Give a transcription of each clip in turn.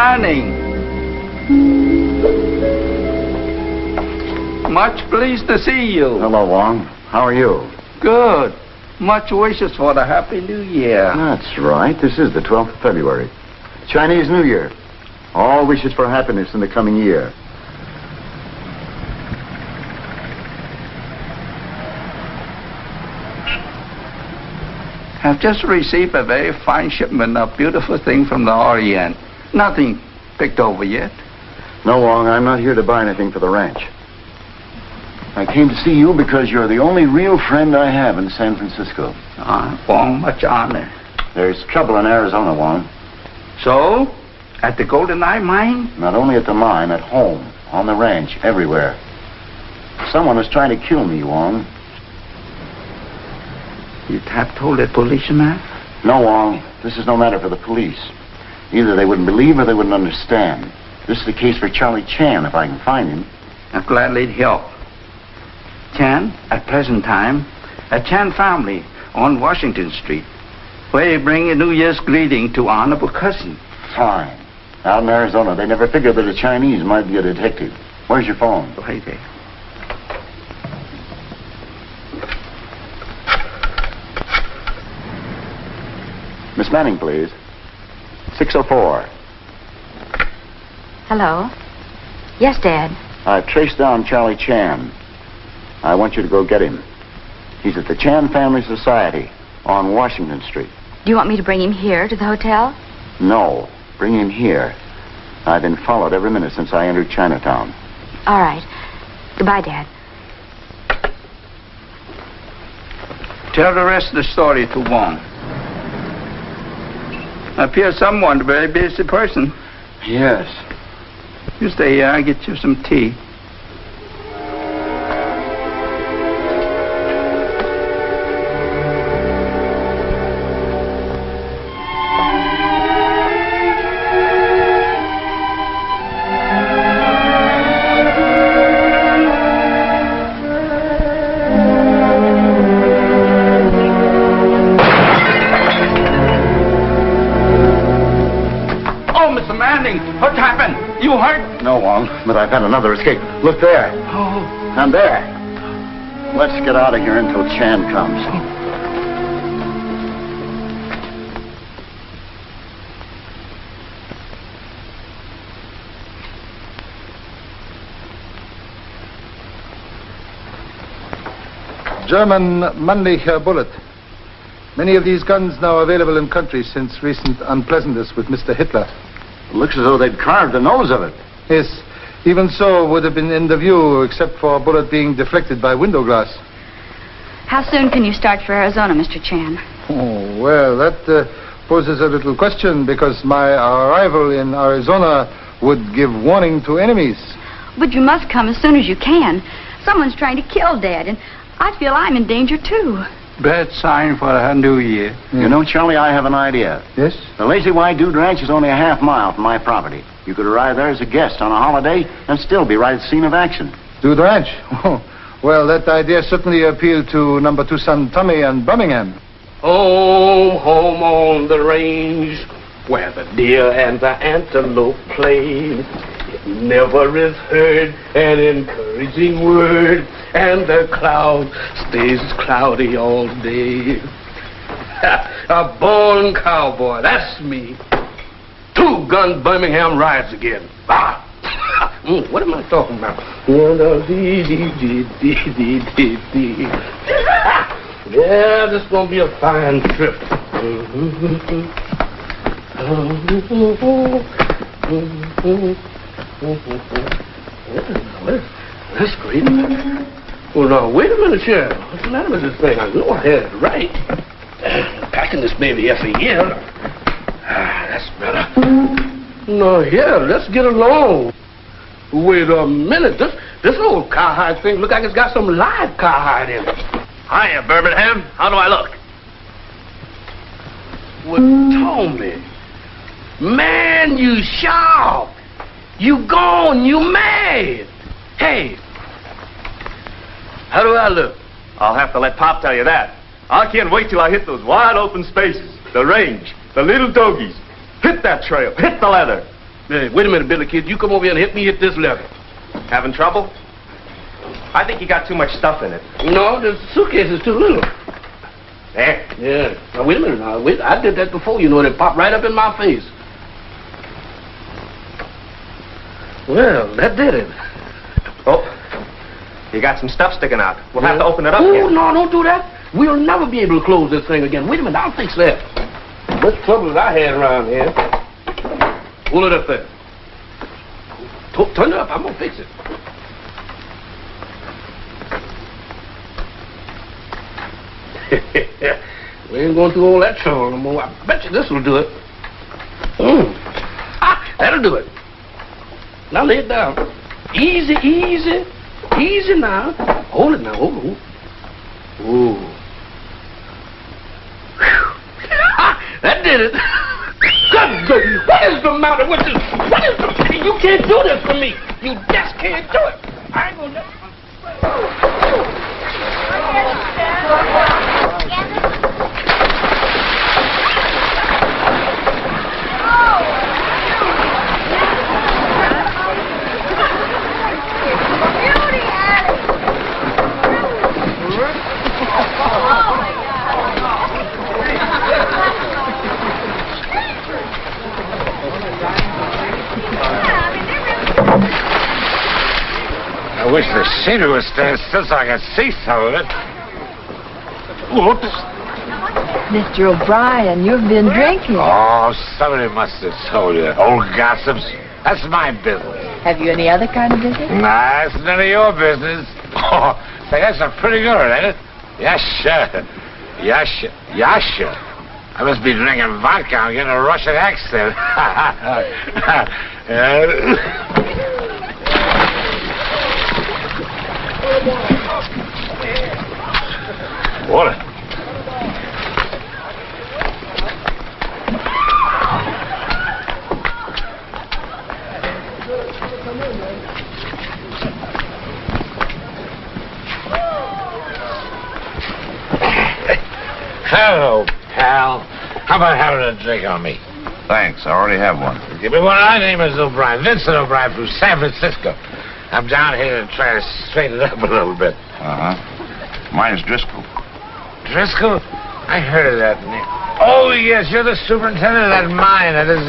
Manning. Much pleased to see you. Hello, Wong. How are you? Good. Much wishes for the Happy New Year. That's right. This is the 12th of February. Chinese New Year. All wishes for happiness in the coming year. I've just received a very fine shipment of beautiful things from the Orient. Nothing picked over yet. No, Wong, I'm not here to buy anything for the ranch. I came to see you because you're the only real friend I have in San Francisco. Wong, much honor. There's trouble in Arizona, Wong. So, at the Golden Eye mine? Not only at the mine, at home, on the ranch, everywhere. Someone is trying to kill me, Wong. You have told the policeman? No, Wong. This is no matter for the police. Either they wouldn't believe or they wouldn't understand. This is the case for Charlie Chan, if I can find him. I'll gladly help. Chan, at present time, a Chan family on Washington Street, where they bring a New Year's greeting to honorable cousin. Fine. Out in Arizona, they never figured that a Chinese might be a detective. Where's your phone? Right there. Miss Manning, please. 604. Hello? Yes, Dad. I've traced down Charlie Chan. I want you to go get him. He's at the Chan Family Society on Washington Street. Do you want me to bring him here to the hotel? No, bring him here. I've been followed every minute since I entered Chinatown. All right. Goodbye, Dad. Tell the rest of the story to Wong. Appears someone a very busy person. Yes. You stay here, I'll get you some tea. What happened? You hurt? No, Wong, but I've had another escape. Look there. Oh. And there. Let's get out of here until Chan comes. German Mannlicher bullet. Many of these guns now available in country since recent unpleasantness with Mr. Hitler. It looks as though they'd carved the nose of it. Yes, even so would have been in the view, except for a bullet being deflected by window glass. How soon can you start for Arizona, Mr. Chan? Oh, well, that poses a little question, because my arrival in Arizona would give warning to enemies. But you must come as soon as you can. Someone's trying to kill Dad, and I feel I'm in danger, too. Bad sign for a New Year. You know, Charlie, I have an idea. Yes? The Lazy White Dude Ranch is only a half mile from my property. You could arrive there as a guest on a holiday and still be right at the scene of action. Dude Ranch? Oh, well, that idea certainly appealed to number 2 son Tommy and Birmingham. Oh, home on the range, where the deer and the antelope play. It never is heard an encouraging word, and the cloud stays cloudy all day. A born cowboy, that's me. 2-gun Birmingham rides again. Ah! What am I talking about? Yeah, this is going to be a fine trip. That's great. Well, now, wait a minute, Sheriff. What's the matter with this thing? I know I had it right. Packing this baby every year. That's better. No, yeah, let's get along. Wait a minute. This old cowhide thing look like it's got some live cowhide in it. Hiya, Birmingham. How do I look? Well, Tommy. Man, you sharp. You gone. You mad. Hey. How do I look? I'll have to let Pop tell you that. I can't wait till I hit those wide open spaces, the range, the little dogies. Hit that trail. Hit the leather. Hey, wait a minute, Billy Kid. You come over here and help me hit this lever. Having trouble? I think you got too much stuff in it. No, the suitcase is too little. There. Yeah. Now, wait a minute. Now, wait. I did that before, you know. It popped right up in my face. Well, that did it. Oh, you got some stuff sticking out. We'll have to open it up Oh, again. no, don't do that. We'll never be able to close this thing again. Wait a minute. I'll fix that. Much trouble that I had around here. Pull it up there. Turn it up. I'm going to fix it. We ain't going through all that trouble no more. I bet you this will do it. That'll do it. Now lay it down. Easy, easy. Easy now. Hold it now. Hold it. Ooh. That did it. Good. What is the matter with this? What is the... You can't do this for me. You just can't do it. I ain't gonna... I wish the scenery would stand still so I could see some of it. Whoops. Mr. O'Brien, you've been drinking. Oh, somebody must have told you. Old gossips. That's my business. Have you any other kind of business? Nah, it's none of your business. Oh, say, that's a pretty good, ain't it? Yes, sir. Yes, sir. Yes, sir. I must be drinking vodka. I'm getting a Russian accent. Water. Hello, pal. How about having a drink on me? Thanks, I already have one. Give me one. My name is O'Brien, Vincent O'Brien from San Francisco. I'm down here to try to straighten it up a little bit. Uh-huh. Mine's Driscoll. Driscoll? I heard of that name. Oh, yes, you're the superintendent of that mine. That is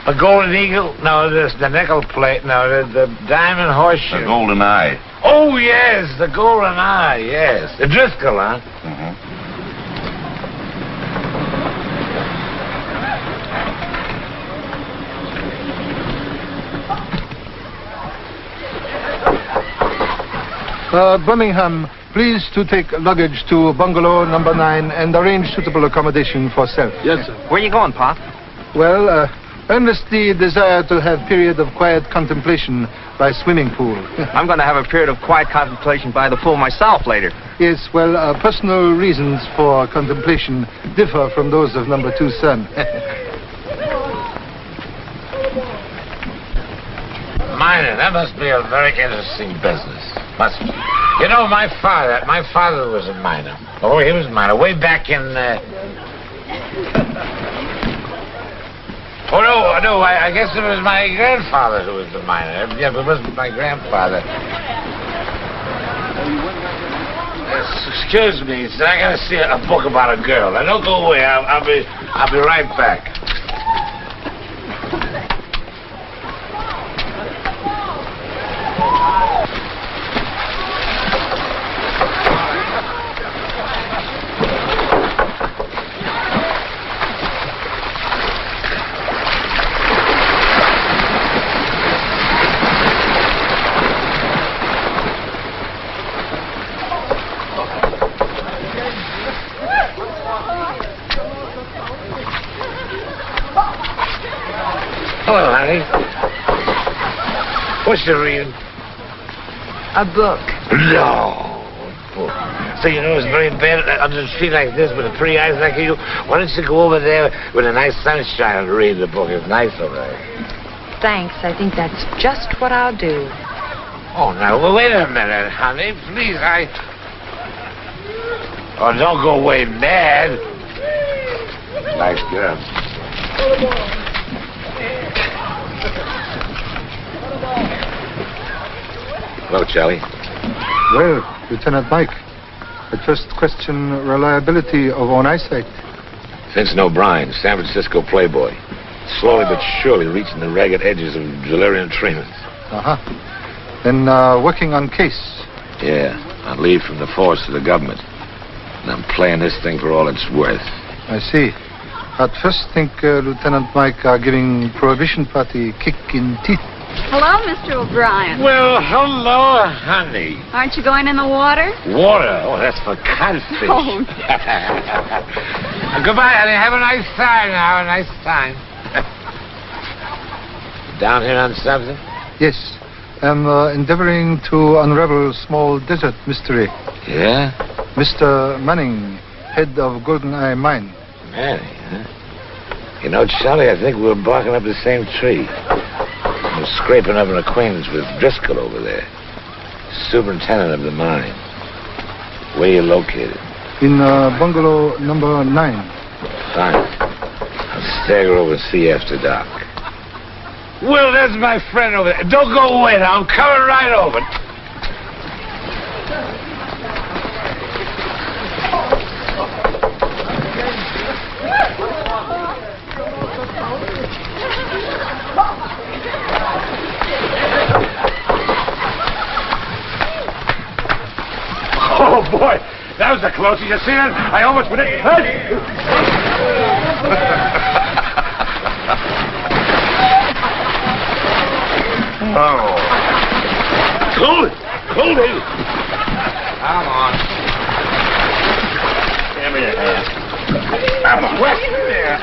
a golden eagle. No, this the nickel plate. No, the diamond horseshoe. The golden eye. Oh, yes, the golden eye, yes. The Driscoll, huh? Mm-hmm. Birmingham, please to take luggage to bungalow number 9 and arrange suitable accommodation for self. Yes, sir. Where you going, Pop? Well, earnestly desire to have period of quiet contemplation by swimming pool. I'm going to have a period of quiet contemplation by the pool myself later. Yes, well, personal reasons for contemplation differ from those of number 2 son. Mining, that must be a very interesting business. Must be. You know, my father was a miner. Oh, he was a miner way back in, Oh, no, I guess it was my grandfather who was the miner. Yeah, but it wasn't my grandfather. Excuse me, sir, I gotta see a book about a girl. Now, don't go away. I'll be right back. Hello, honey. What's the reading? A book. No. So you know it's very bad under a tree like this with the pretty eyes like you. Why don't you go over there with a nice sunshine and read the book? It's nice over there. Thanks. I think that's just what I'll do. Oh, now, well, wait a minute, honey. Please, Oh, don't go away mad. Nice girl. Hello, Charlie. Well, Lieutenant Mike, at first question reliability of own eyesight. Vincent O'Brien, San Francisco playboy. Slowly but surely reaching the ragged edges of delirium tremens. Uh-huh. Then working on case. Yeah, on leave from the force of the government. And I'm playing this thing for all it's worth. I see. At first think Lieutenant Mike are giving Prohibition Party kick in teeth. Hello, Mr. O'Brien. Well, hello, honey. Aren't you going in the water? Water? Oh, that's for codfish. Oh. Goodbye, honey. Have a nice time now. A nice time. Down here on something? Yes. I'm endeavoring to unravel small desert mystery. Yeah? Mr. Manning, head of Golden Eye Mine. Manning, huh? You know, Charlie, I think we're barking up the same tree. I'm scraping up an acquaintance with Driscoll over there. Superintendent of the mine. Where you located? In bungalow number 9. Fine. I'll stagger over and see you after dark. Will, there's my friend over there. Don't go away now. I'm coming right over. Oh, boy. That was the closest. You see that? I almost went in. Oh. Hold it. Hold it. Come on. Give me your hand. Come on. West there.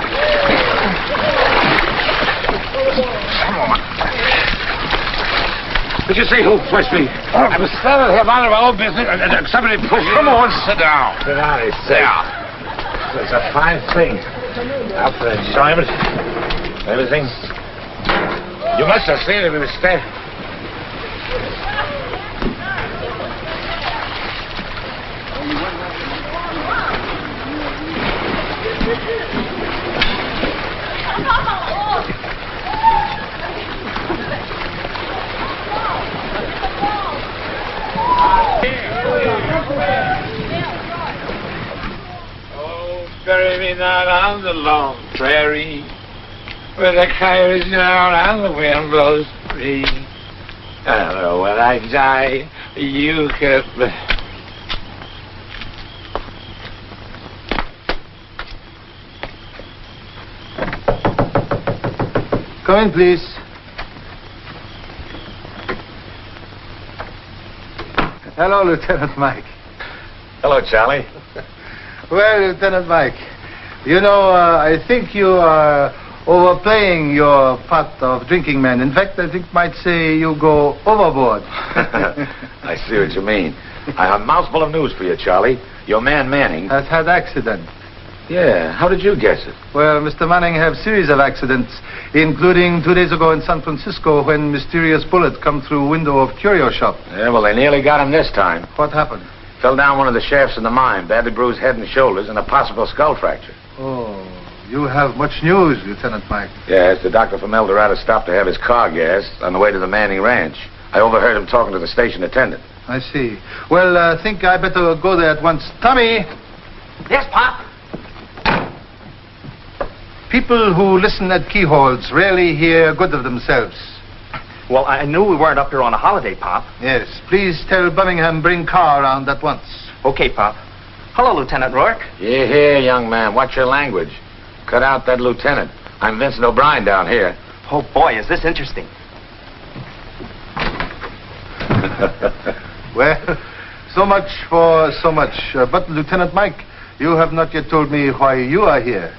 Come on. Did you see who pushed me? I was standing here minding my own business, and somebody pushed me. Come on, sit down. Sit down, he said. Yeah. It's a fine thing. Out for enjoyment. Everything. You must have seen it in the state. Oh, bury me not on the long prairie, where the coyotes yowl and the wind blows free. Oh, when I die, you can... Come in, please. Hello, Lieutenant Mike. Hello, Charlie. Well, Lieutenant Mike, you know, I think you are overplaying your part of drinking man. In fact, I think might say you go overboard. I see what you mean. I have a mouthful of news for you, Charlie. Your man Manning... Has had accident. Yeah, how did you guess it? Well, Mr. Manning have series of accidents, including 2 days ago in San Francisco when mysterious bullet come through window of curio shop. Yeah, well, they nearly got him this time. What happened? Fell down one of the shafts in the mine, badly bruised head and shoulders, and a possible skull fracture. Oh, you have much news, Lieutenant Mike. Yes, the doctor from El Dorado stopped to have his car gassed on the way to the Manning Ranch. I overheard him talking to the station attendant. I see. Well, I think I better go there at once. Tommy! Yes, Pop? People who listen at keyholes rarely hear good of themselves. Well, I knew we weren't up here on a holiday, Pop. Yes, please tell Birmingham bring car around at once. Okay, Pop. Hello, Lieutenant Rourke. Here, young man. Watch your language. Cut out that lieutenant. I'm Vincent O'Brien down here. Oh, boy, is this interesting. Well, so much for so much. But, Lieutenant Mike, you have not yet told me why you are here.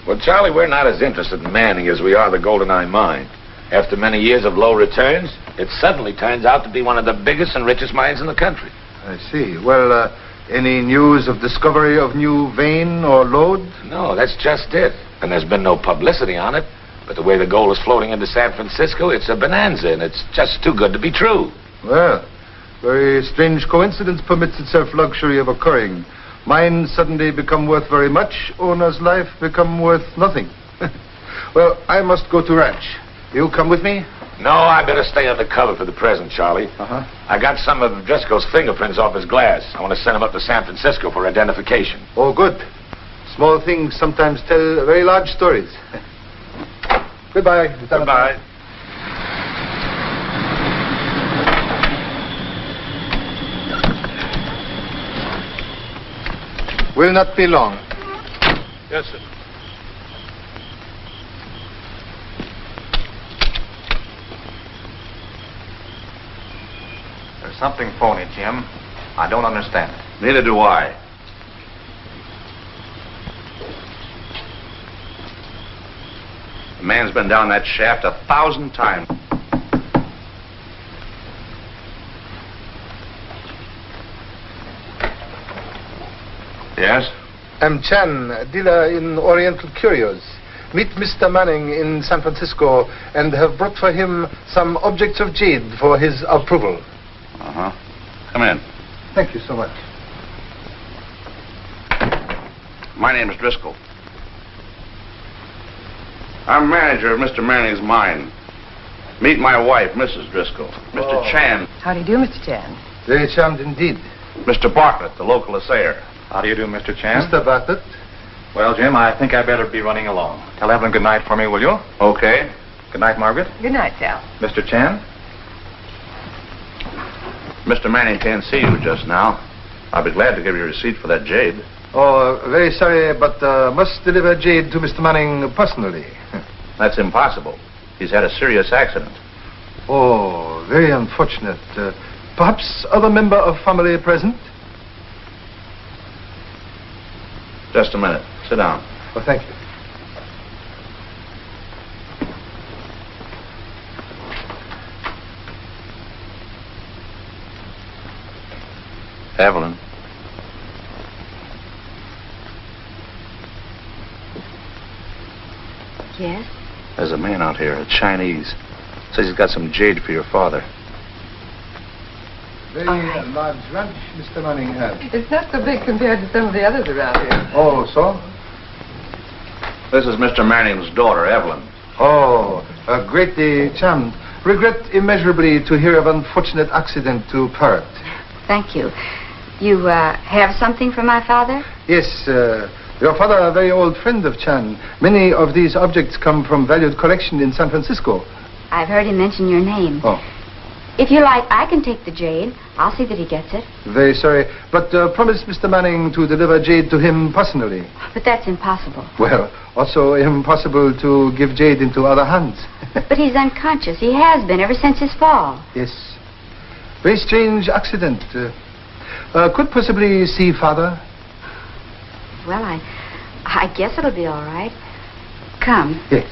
Well, Charlie, we're not as interested in Manning as we are the Golden Eye Mine. After many years of low returns, it suddenly turns out to be one of the biggest and richest mines in the country. I see. Well, any news of discovery of new vein or lode? No, that's just it. And there's been no publicity on it. But the way the gold is floating into San Francisco, it's a bonanza, and it's just too good to be true. Well, very strange coincidence permits itself luxury of occurring. Mines suddenly become worth very much, owner's life become worth nothing. Well, I must go to ranch. You come with me? No, I better stay undercover for the present, Charlie. Uh-huh. I got some of Driscoll's fingerprints off his glass. I want to send him up to San Francisco for identification. Oh, good. Small things sometimes tell very large stories. Goodbye, Lieutenant. Goodbye. Will not be long. Yes, sir. There's something phony, Jim. I don't understand it. Neither do I. The man's been down that shaft 1,000 times. Yes? I'm Chan, dealer in Oriental curios. Meet Mr. Manning in San Francisco and have brought for him some objects of jade for his approval. Uh-huh. Come in. Thank you so much. My name is Driscoll. I'm manager of Mr. Manning's mine. Meet my wife, Mrs. Driscoll. Mr. Chan. How do you do, Mr. Chan? Very charmed indeed. Mr. Bartlett, the local assayer. How do you do, Mr. Chan? Mr. Bartlett. Well, Jim, I think I better be running along. Tell Evelyn good night for me, will you? Okay. Good night, Margaret. Good night, Sal. Mr. Chan? Mr. Manning can't see you just now. I'll be glad to give you a receipt for that jade. Oh, very sorry, but must deliver jade to Mr. Manning personally. That's impossible. He's had a serious accident. Oh, very unfortunate. Perhaps other member of family present? Just a minute. Sit down. Oh, thank you. Evelyn. Yes? There's a man out here, a Chinese. Says he's got some jade for your father. Very large ranch Mr. Manning has. It's not so big compared to some of the others around here. Oh, so? This is Mr. Manning's daughter, Evelyn. Oh, greatly charmed. Regret immeasurably to hear of unfortunate accident to Parrot. Thank you. You, have something for my father? Yes, your father, a very old friend of Chan. Many of these objects come from valued collection in San Francisco. I've heard him mention your name. Oh. If you like, I can take the jade. I'll see that he gets it. Very sorry, but promise Mr. Manning to deliver jade to him personally. But that's impossible. Well, also impossible to give jade into other hands. But he's unconscious. He has been ever since his fall. Yes. Very strange accident. Could possibly see father? Well, I guess it'll be all right. Come. Yes.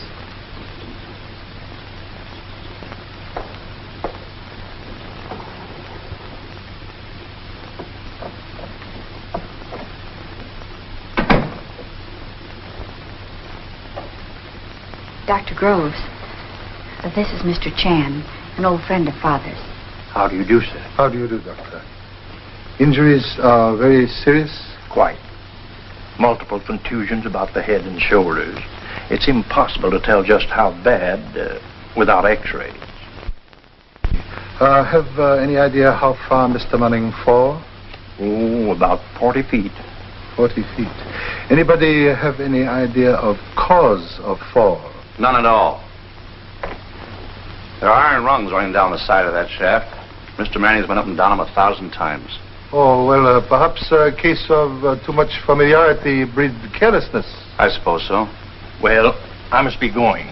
Dr. Groves, this is Mr. Chan, an old friend of Father's. How do you do, sir? How do you do, Doctor? Injuries are very serious? Quite. Multiple contusions about the head and shoulders. It's impossible to tell just how bad without x-rays. Have any idea how far Mr. Manning fall? Oh, about 40 feet. 40 feet. Anybody have any idea of cause of fall? None at all. There are iron rungs running down the side of that shaft. Mr. Manning's been up and down them 1,000 times. Oh, well, perhaps a case of too much familiarity breeds carelessness. I suppose so. Well, I must be going.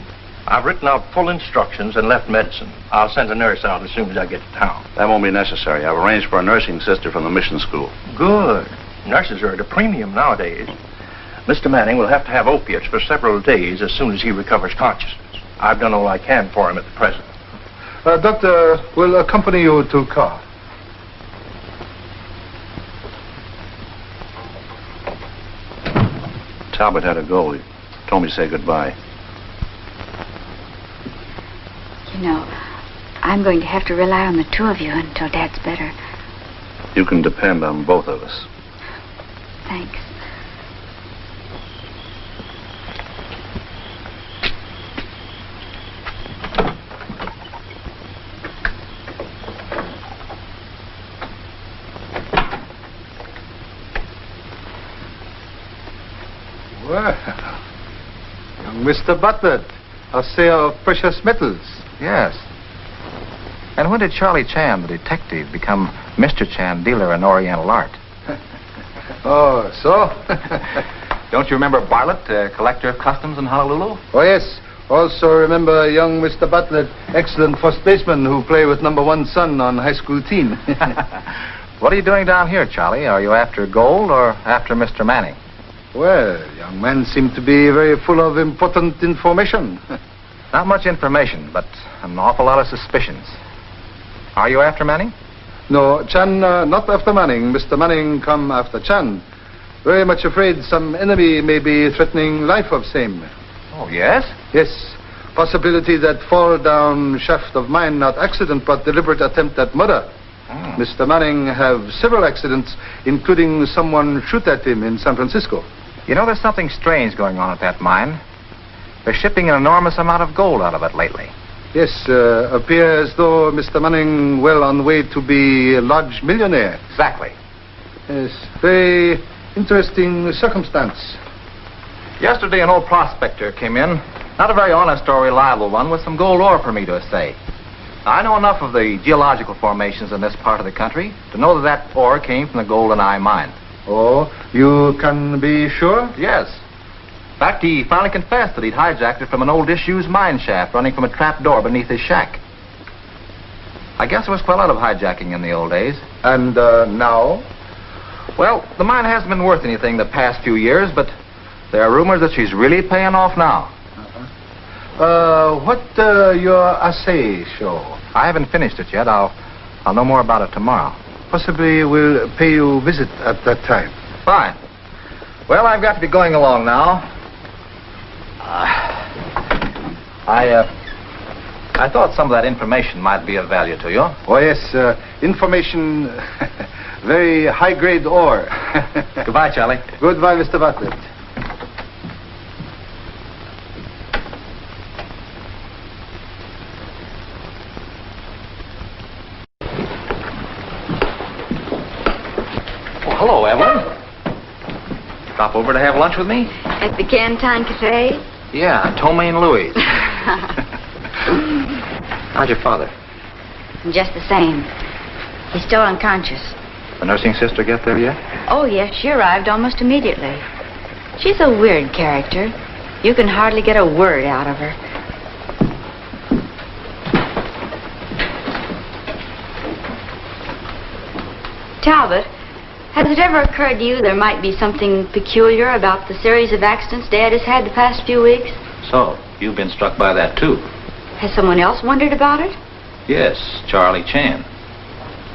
I've written out full instructions and left medicine. I'll send a nurse out as soon as I get to town. That won't be necessary. I've arranged for a nursing sister from the mission school. Good. Nurses are at a premium nowadays. Mr. Manning will have to have opiates for several days as soon as he recovers consciousness. I've done all I can for him at the present. Doctor, will accompany you to car. Talbot had to go. He told me to say goodbye. You know, I'm going to have to rely on the two of you until Dad's better. You can depend on both of us. Thanks. Well, young Mr. Butler, a sale of precious metals. Yes. And when did Charlie Chan, the detective, become Mr. Chan, dealer in Oriental art? Oh, so? Don't you remember Bartlett, collector of customs in Honolulu? Oh, yes. Also remember young Mr. Butler, excellent first baseman who played with number 1 son on high school team. What are you doing down here, Charlie? Are you after gold or after Mr. Manning? Well, young man seemed to be very full of important information. Not much information, but an awful lot of suspicions. Are you after Manning? No, Chan, not after Manning. Mr. Manning come after Chan. Very much afraid some enemy may be threatening life of same. Oh, yes? Yes. Possibility that fall down shaft of mine, not accident, but deliberate attempt at murder. Mr. Manning have several accidents, including someone shoot at him in San Francisco. You know, there's something strange going on at that mine. They're shipping an enormous amount of gold out of it lately. Yes, appears as though Mr. Manning well on way to be a large millionaire. Exactly. Yes, very interesting circumstance. Yesterday, an old prospector came in. Not a very honest or reliable one, with some gold ore for me to assay. I know enough of the geological formations in this part of the country to know that that ore came from the Golden Eye mine. Oh, you can be sure? Yes. In fact, he finally confessed that he'd hijacked it from an old disused mine shaft running from a trap door beneath his shack. I guess there was quite a lot of hijacking in the old days. And now? Well, the mine hasn't been worth anything the past few years, but there are rumors that she's really paying off now. What your assay show? I haven't finished it yet. I'll know more about it tomorrow. Possibly we'll pay you a visit at that time. Fine. Well, I've got to be going along now. I thought some of that information might be of value to you. Oh, yes, information, very high-grade ore. Goodbye, Charlie. Goodbye, Mr. Butler. Oh, hello, Evelyn. Stop over to have lunch with me? At the Canton Cafe? Yeah, Tomei and Louis. How's your father? Just the same. He's still unconscious. The nursing sister get there yet? Oh, yes, she arrived almost immediately. She's a weird character. You can hardly get a word out of her. Talbot, has it ever occurred to you there might be something peculiar about the series of accidents Dad has had the past few weeks? So, you've been struck by that, too? Has someone else wondered about it? Yes, Charlie Chan.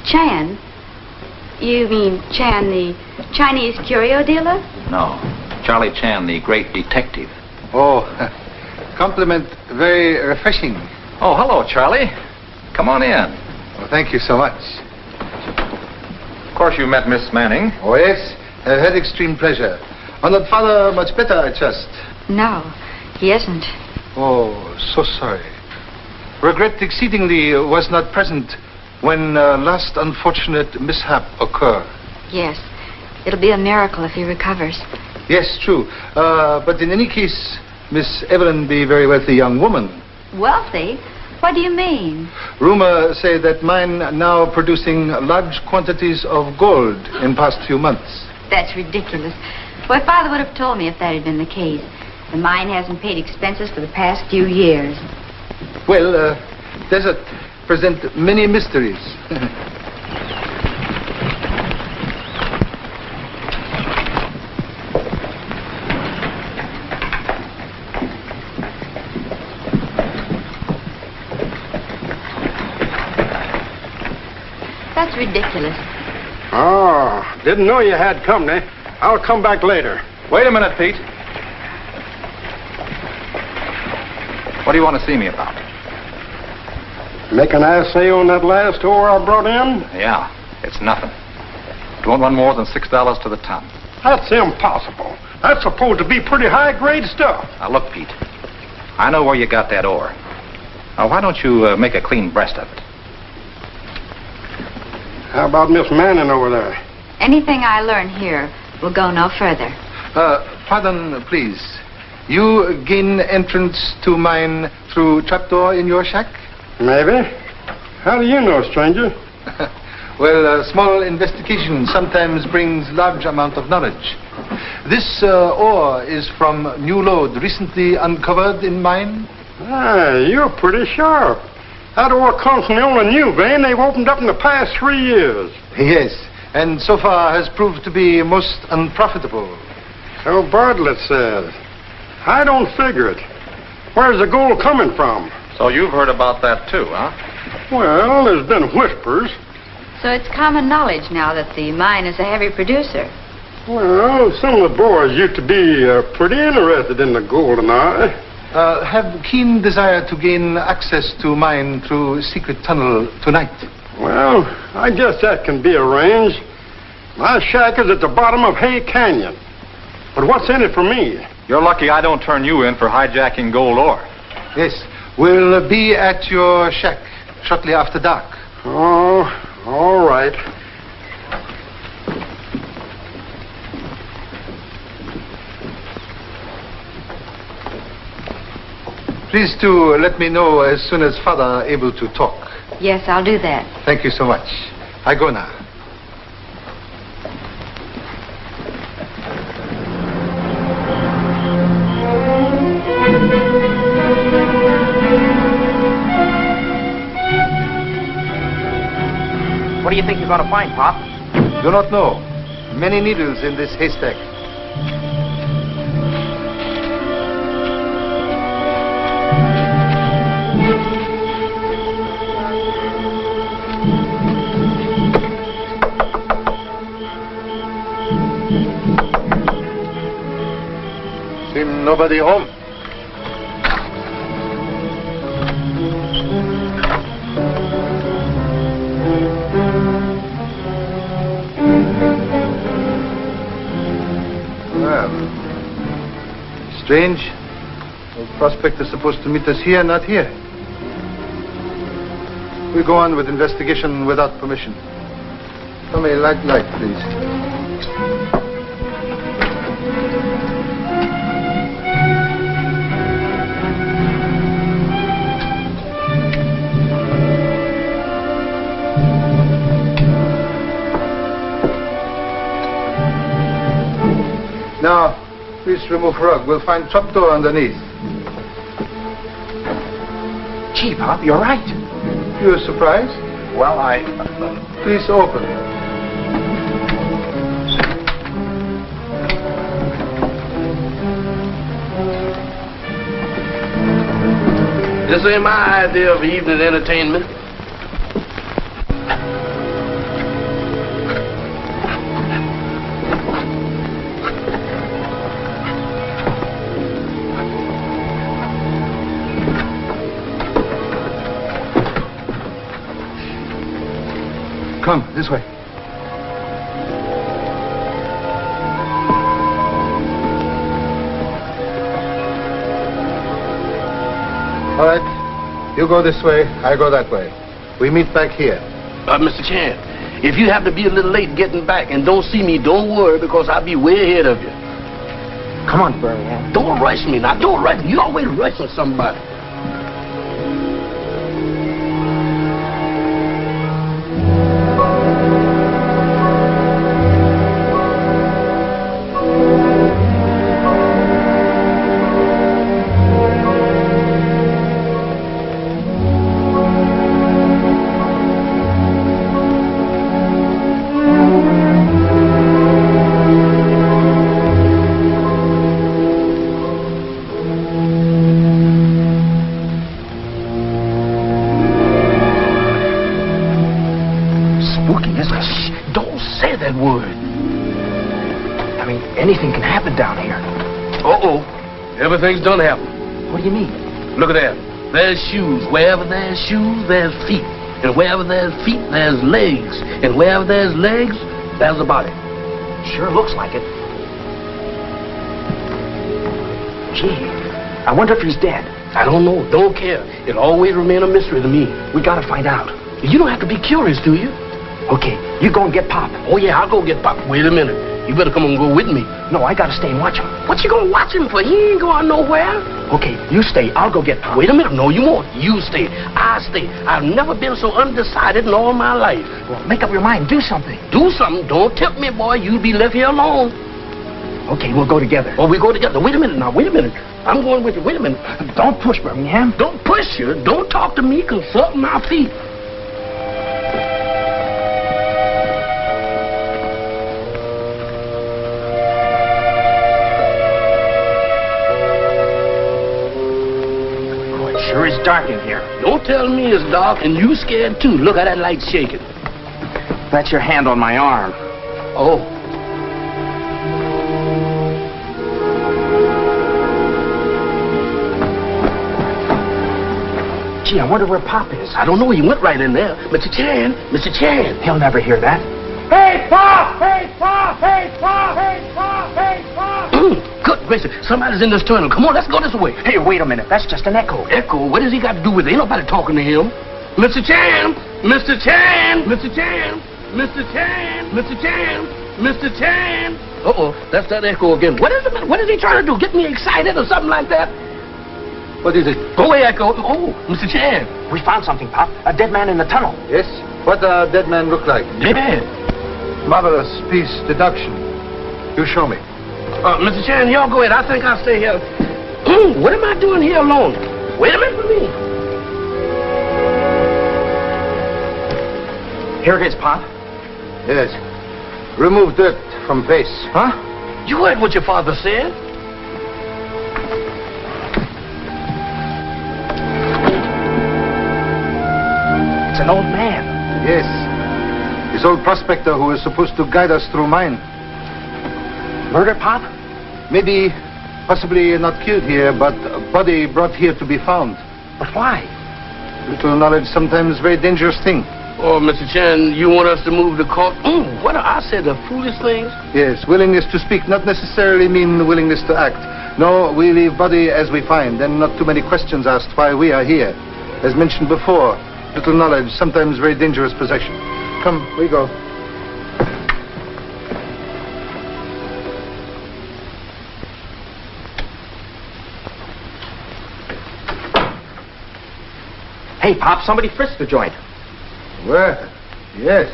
Chan? You mean Chan, the Chinese curio dealer? No, Charlie Chan, the great detective. Oh, compliment very refreshing. Oh, hello, Charlie. Come on in. Well, thank you so much. Of course, you met Miss Manning. Oh, yes, I've had extreme pleasure. Honored father much better, I trust. No, he isn't. Oh, so sorry. Regret exceedingly was not present when last unfortunate mishap occurred. Yes, it'll be a miracle if he recovers. Yes, true. But in any case, Miss Evelyn be very wealthy young woman. Wealthy? What do you mean? Rumor say that mine now producing large quantities of gold in past few months. That's ridiculous. Why, Father would have told me if that had been the case. The mine hasn't paid expenses for the past few years. Well, desert present many mysteries. That's ridiculous. Oh, didn't know you had company. I'll come back later. Wait a minute, Pete. What do you want to see me about? Make an assay on that last ore I brought in? Yeah, it's nothing. Don't want more than $6 to the ton. That's impossible. That's supposed to be pretty high-grade stuff. Now, look, Pete. I know where you got that ore. Now, why don't you make a clean breast of it? How about Miss Manning over there? Anything I learn here will go no further. Pardon, please. You gain entrance to mine through trapdoor in your shack? Maybe. How do you know, stranger? Well, small investigation sometimes brings large amount of knowledge. This ore is from new lode recently uncovered in mine? Ah, you're pretty sharp. That ore comes from the only new vein they've opened up in the past 3 years. Yes, and so far has proved to be most unprofitable. So Bartlett says. I don't figure it. Where's the gold coming from? So you've heard about that too, huh? Well, there's been whispers. So it's common knowledge now that the mine is a heavy producer. Well, some of the boys used to be pretty interested in the gold and I. Have keen desire to gain access to mine through secret tunnel tonight. Well, I guess that can be arranged. My shack is at the bottom of Hay Canyon. But what's in it for me? You're lucky I don't turn you in for hijacking gold ore. Yes, we'll be at your shack shortly after dark. Oh, all right. Please do let me know as soon as Father able to talk. Yes, I'll do that. Thank you so much. I go now. What do you think you're going to find, Pop? Do not know. Many needles in this haystack. Seem nobody home. Strange. The prospector is supposed to meet us here, not here. We go on with investigation without permission. Come a light, please. Now, please remove rug. We'll find trapdoor underneath. Gee, Pop, you're right. You're surprised? Well, Please open. This ain't my idea of evening entertainment. Come, this way. All right. You go this way, I go that way. We meet back here. Mr. Chan, if you happen to be a little late getting back and don't see me, don't worry, because I'll be way ahead of you. come on, Burry. Don't rush me now. Don't rush me. You always rushing somebody. Anything can happen down here. Uh-oh. Everything's done happen. What do you mean? Look at that. There's shoes. Wherever there's shoes, there's feet. And wherever there's feet, there's legs. And wherever there's legs, there's a body. Sure looks like it. Gee, I wonder if he's dead. I don't know. Don't care. It'll always remain a mystery to me. We gotta find out. You don't have to be curious, do you? Okay, you go and get Pop. Oh, yeah, I'll go get Pop. Wait a minute. You better come and go with me. No, I gotta stay and watch him. What you gonna watch him for? He ain't going nowhere. Okay, you stay. I'll go get Pop. Wait a minute. No, you won't. You stay. I stay. I've never been so undecided in all my life. Well, make up your mind. Do something. Do something. Don't tempt me, boy. You be left here alone. Okay, we'll go together. Oh, we go together. Wait a minute now. Wait a minute. I'm going with you. Wait a minute. Don't push, Birmingham. Don't push you. Don't talk to me consulting my feet. Sure is dark in here. Don't tell me it's dark and you scared too. Look how that light's shaking. That's your hand on my arm. Oh. Gee, I wonder where Pop is. I don't know. He went right in there. Mr. Chan. Mr. Chan. He'll never hear that. Hey, Pop! Hey, Pop! Hey, Pop! Hey, Pop! Hey, Pop! Good gracious. Somebody's in this tunnel. Come on, let's go this way. Hey, wait a minute. That's just an echo. Echo? What does he got to do with it? Ain't nobody talking to him. Mr. Chan! Mr. Chan! Mr. Chan! Mr. Chan! Mr. Chan! Mr. Chan! Uh-oh, that's that echo again. What is the matter? What is he trying to do? Get me excited or something like that? What is it? Go away, Echo. Oh, Mr. Chan. We found something, Pop. A dead man in the tunnel. Yes? What does dead man look like? Dead. Marvelous piece deduction. You show me. Mr. Chan, y'all go ahead. I think I'll stay here. What am I doing here alone? Wait a minute for me. Here it is, Pop. Yes. Remove dirt from face. Huh? You heard what your father said. It's an old man. Yes. This old prospector who is supposed to guide us through mine. Murder, Pop? Maybe, possibly not killed here, but a body brought here to be found. But why? Little knowledge, sometimes very dangerous thing. Oh, Mr. Chan, you want us to move the court? What I said, the foolish things? Yes, willingness to speak not necessarily mean willingness to act. No, we leave body as we find, and not too many questions asked why we are here. As mentioned before, little knowledge, sometimes very dangerous possession. Come, we go. Hey, Pop, somebody frisked the joint. Well, yes.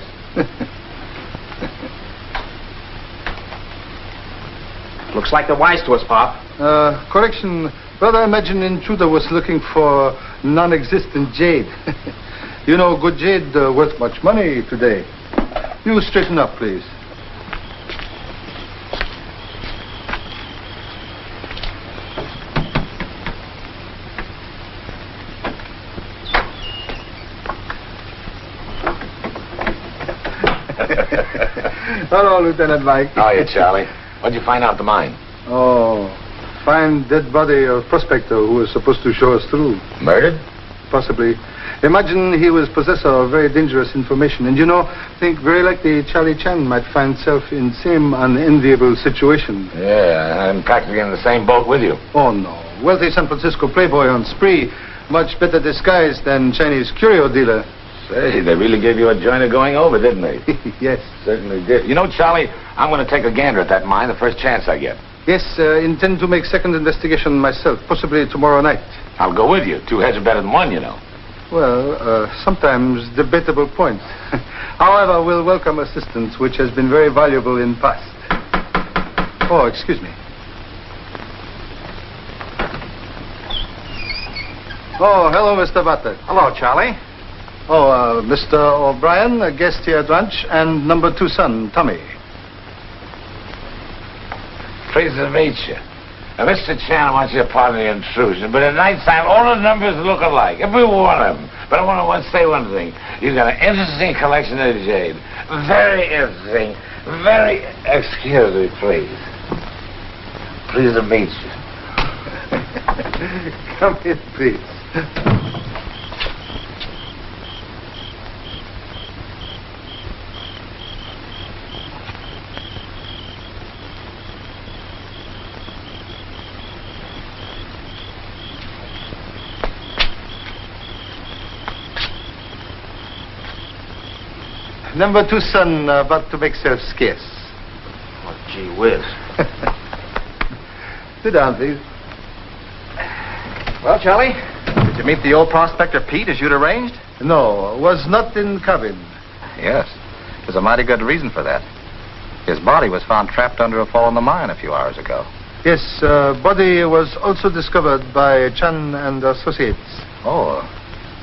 Looks like they're wise to us, Pop. Correction. Brother, I imagine intruder was looking for non-existent jade. You know, good jade worth much money today. You straighten up, please. Hello, Lieutenant Mike. How are you, Charlie? What'd you find out the mine? Oh, find dead body of prospector who was supposed to show us through. Murdered? Possibly. Imagine he was possessor of very dangerous information. And you know, think very likely Charlie Chan might find himself in same unenviable situation. Yeah, I'm practically in the same boat with you. Oh, no. Wealthy San Francisco playboy on spree. Much better disguised than Chinese curio dealer. Say, they really gave you a joint of going over, didn't they? Yes. Certainly did. You know, Charlie, I'm going to take a gander at that mine the first chance I get. Yes, intend to make second investigation myself, possibly tomorrow night. I'll go with you. Two heads are better than one, you know. Well, sometimes debatable point. However, we'll welcome assistance, which has been very valuable in past. Oh, excuse me. Oh, hello, Mr. Butler. Hello, Charlie. Oh, Mr. O'Brien, a guest here at lunch, and number 2 son, Tommy. Pleased to meet you. Now, Mr. Chan wants you to pardon the intrusion, but at night time, all the numbers look alike. Every one of them. But I want to say one thing. You've got an interesting collection of jade. Very interesting. Very... Excuse me, please. Pleased to meet you. Come in, please. Number 2 son about to make self scarce. Well, Gee whiz. Sit down, please. Well, Charlie, did you meet the old prospector Pete as you'd arranged? No, was not in cabin. Yes. There's a mighty good reason for that. His body was found trapped under a fall in the mine a few hours ago. Yes, body was also discovered by Chan and Associates. Oh,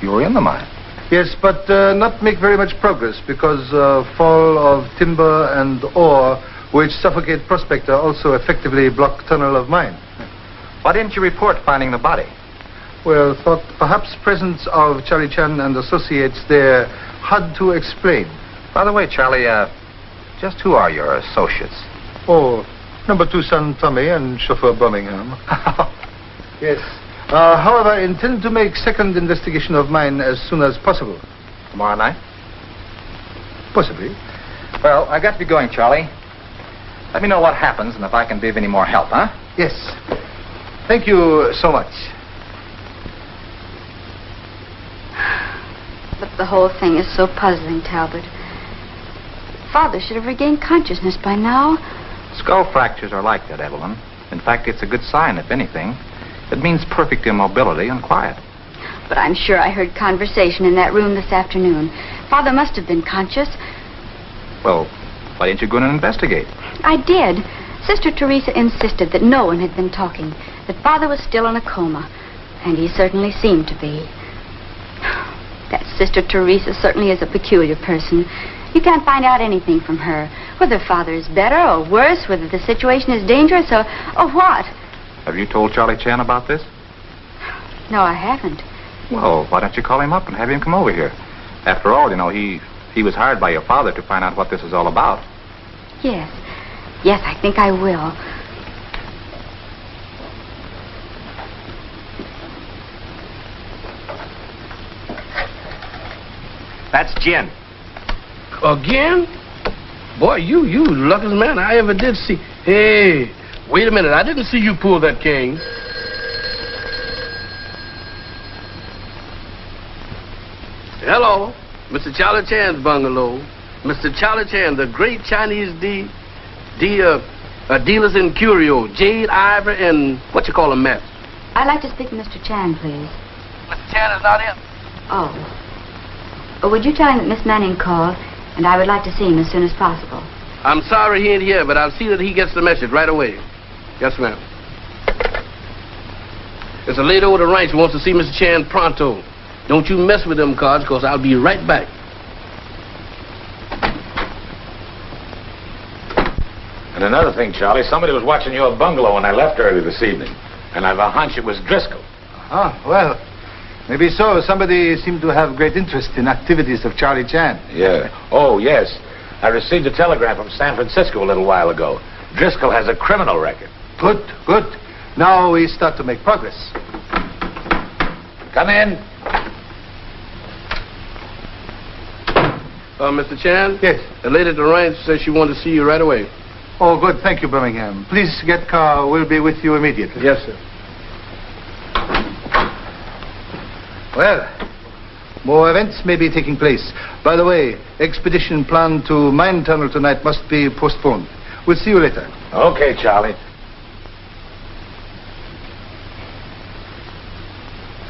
you were in the mine? Yes, but not make very much progress because fall of timber and ore which suffocate prospector also effectively block tunnel of mine. Why didn't you report finding the body? Well, thought perhaps presence of Charlie Chan and Associates there had to explain. By the way, Charlie, just who are your associates? Oh, number 2 son Tommy and chauffeur Birmingham. Yes. However, intend to make second investigation of mine as soon as possible. Tomorrow night? Possibly. Well, I got to be going, Charlie. Let me know what happens and if I can be of any more help, huh? Yes. Thank you so much. But the whole thing is so puzzling, Talbot. Father should have regained consciousness by now. Skull fractures are like that, Evelyn. In fact, it's a good sign, if anything. It means perfect immobility and quiet. But I'm sure I heard conversation in that room this afternoon. Father must have been conscious. Well, why didn't you go in and investigate? I did. Sister Teresa insisted that no one had been talking, that Father was still in a coma. And he certainly seemed to be. That Sister Teresa certainly is a peculiar person. You can't find out anything from her. Whether Father is better or worse, whether the situation is dangerous or what. Have you told Charlie Chan about this? No, I haven't. Well, why don't you call him up and have him come over here? After all, you know, he was hired by your father to find out what this is all about. Yes. Yes, I think I will. That's gin. Again? Boy, you luckiest man I ever did see. Hey, wait a minute. I didn't see you pull that king. Hello, Mr. Charlie Chan's bungalow. Mr. Charlie Chan, the great Chinese dealers in curio, jade, ivory, and what you call a mess. I'd like to speak to Mr. Chan, please. Mr. Chan is not in. Oh. Would you tell him that Miss Manning called, and I would like to see him as soon as possible? I'm sorry he ain't here, but I'll see that he gets the message right away. Yes, ma'am. There's a lady over the ranch who wants to see Mr. Chan pronto. Don't you mess with them cards, because I'll be right back. And another thing, Charlie, somebody was watching your bungalow when I left early this evening. And I've a hunch it was Driscoll. Well, maybe so. Somebody seemed to have great interest in activities of Charlie Chan. Yeah. Oh, yes. I received a telegram from San Francisco a little while ago. Driscoll has a criminal record. Good, good. Now we start to make progress. Come in. Mr. Chan? Yes. The lady at the ranch says she wanted to see you right away. Oh, good. Thank you, Birmingham. Please get car. We'll be with you immediately. Yes, sir. Well, more events may be taking place. By the way, expedition planned to mine tunnel tonight must be postponed. We'll see you later. Okay, Charlie.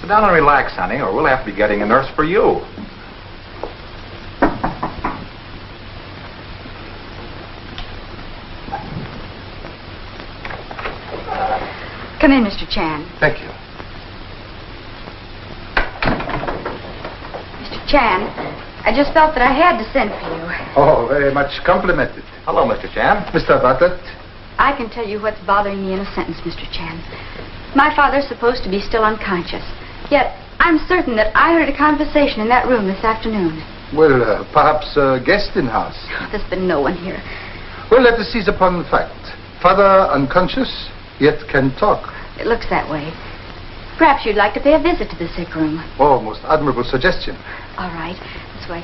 Sit down and relax, honey, or we'll have to be getting a nurse for you. Come in, Mr. Chan. Thank you. Mr. Chan, I just felt that I had to send for you. Oh, very much complimented. Hello, Mr. Chan. Mr. Bartlett. I can tell you what's bothering me in a sentence, Mr. Chan. My father's supposed to be still unconscious. Yet, I'm certain that I heard a conversation in that room this afternoon. Well, perhaps a guest in house. There's been no one here. Well, let us seize upon the fact. Father unconscious, yet can talk. It looks that way. Perhaps you'd like to pay a visit to the sick room. Oh, most admirable suggestion. All right. This way.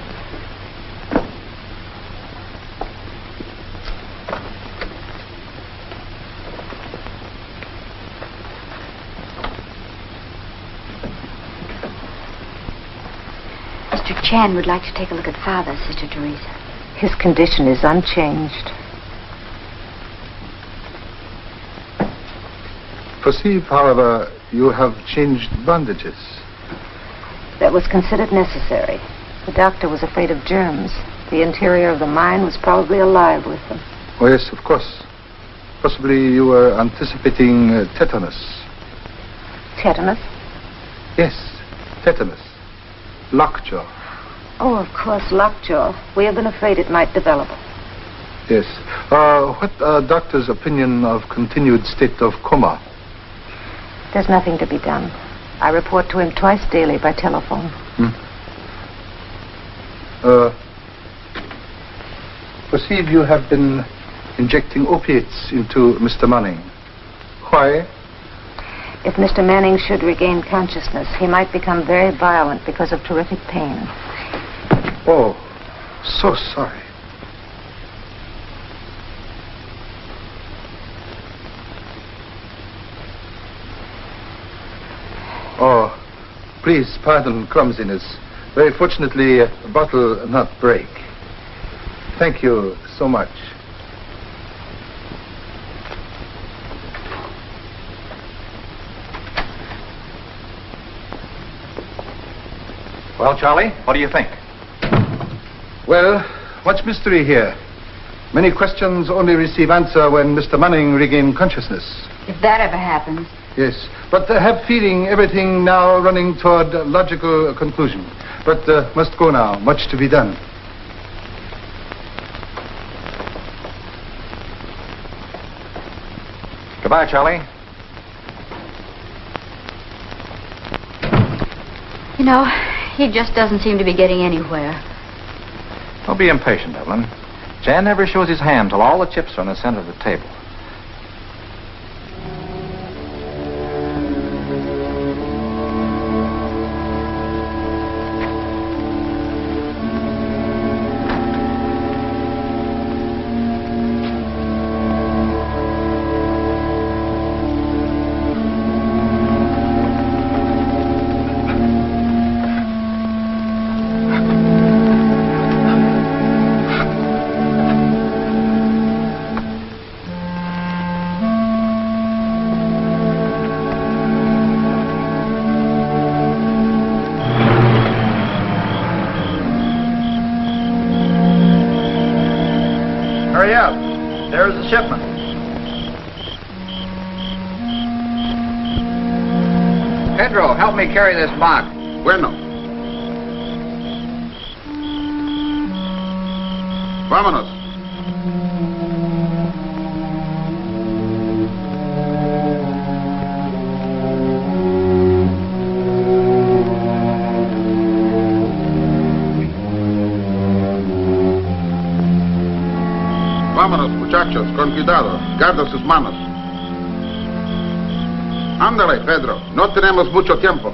Mr. Chan would like to take a look at Father, Sister Teresa. His condition is unchanged. perceive, however, you have changed bandages. That was considered necessary. The doctor was afraid of germs. The interior of the mine was probably alive with them. Oh, yes, of course. Possibly you were anticipating tetanus. Tetanus? Yes, tetanus. Lockjaw. Oh, of course, lockjaw. We have been afraid it might develop. Yes. What doctor's opinion of continued state of coma? There's nothing to be done. I report to him twice daily by telephone. Perceive you have been injecting opiates into Mr. Manning. Why? If Mr. Manning should regain consciousness, he might become very violent because of terrific pain. Oh, so sorry. Oh, please pardon clumsiness. Very fortunately, a bottle not break. Thank you so much. Well, Charlie, what do you think? Well, much mystery here. Many questions only receive answer when Mr. Manning regain consciousness. If that ever happens. Yes, but I have feeling everything now running toward a logical conclusion. But must go now. Much to be done. Goodbye, Charlie. You know, he just doesn't seem to be getting anywhere. Don't be impatient, Evelyn. Jan never shows his hand till all the chips are in the center of the table. Hurry up. There's the shipment. Pedro, help me carry this box. Bueno. Vámonos. Vámonos, muchachos, con cuidado. Guarda sus manos. Ándale, Pedro. No tenemos mucho tiempo.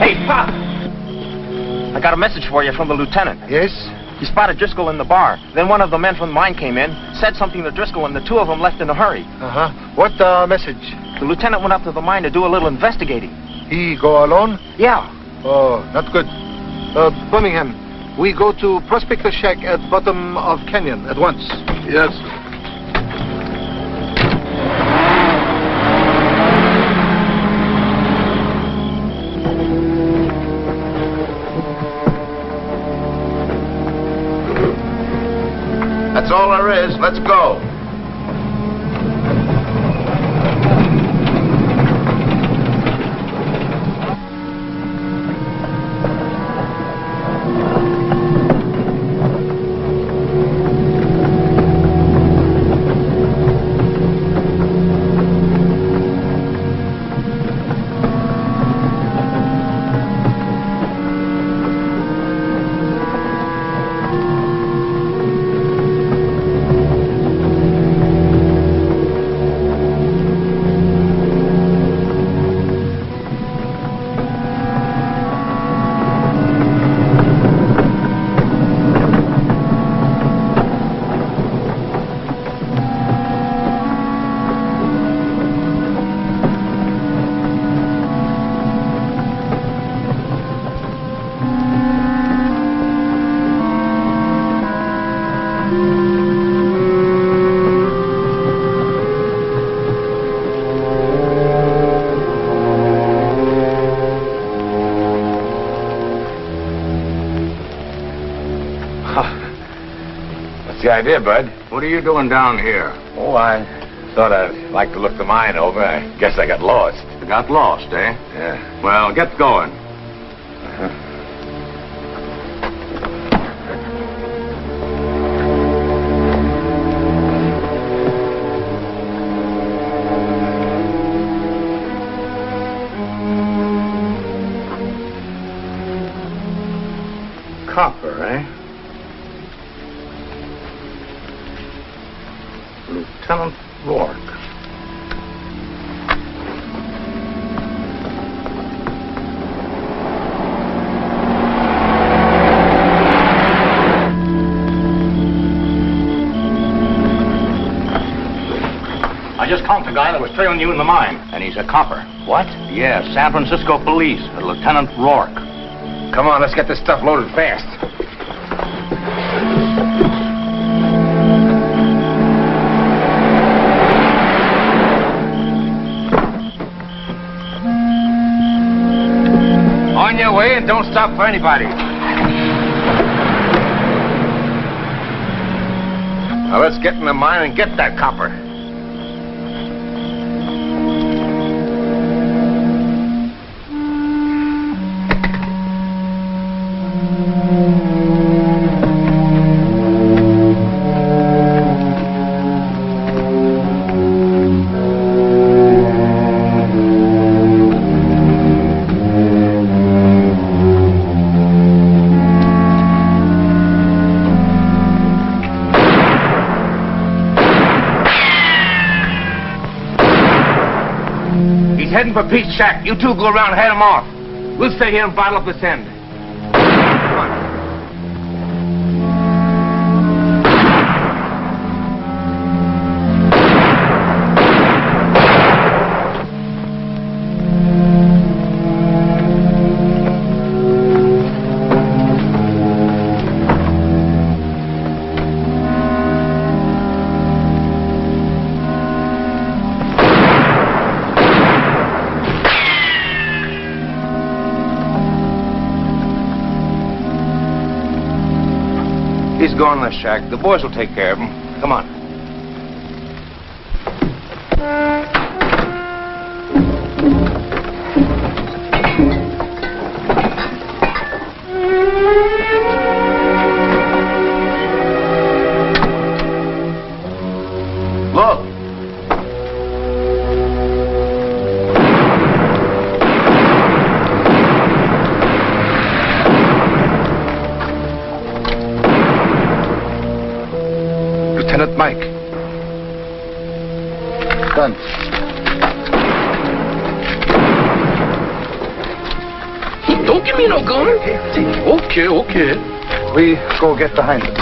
Hey, Pop! I got a message for you from the lieutenant. Yes? He spotted Driscoll in the bar. Then one of the men from the mine came in, said something to Driscoll, and the two of them left in a hurry. Uh-huh. What message? The lieutenant went up to the mine to do a little investigating. He go alone? Yeah. Oh, not good. Birmingham, we go to Prospector Shack at bottom of canyon at once. Yes. That's all there is. Let's go. That's the idea, Bud. What are you doing down here? Oh, I thought I'd like to look the mine over. I guess I got lost. You got lost, eh? Yeah. Well, get going. Copper, eh? Lieutenant Rourke. I just caught the guy that was trailing you in the mine, and he's a copper. What? Yeah, San Francisco Police, Lieutenant Rourke. Come on, let's get this stuff loaded fast. On your way and don't stop for anybody. Now let's get in the mine and get that copper. Heading for Pete's shack. You two go around and head him off. We'll stay here and bottle up this end. Come on. He's gone in the shack. The boys will take care of him. Come on. Look. Lieutenant Mike. Done. Don't give me no gun. Okay, okay. We go get behind them.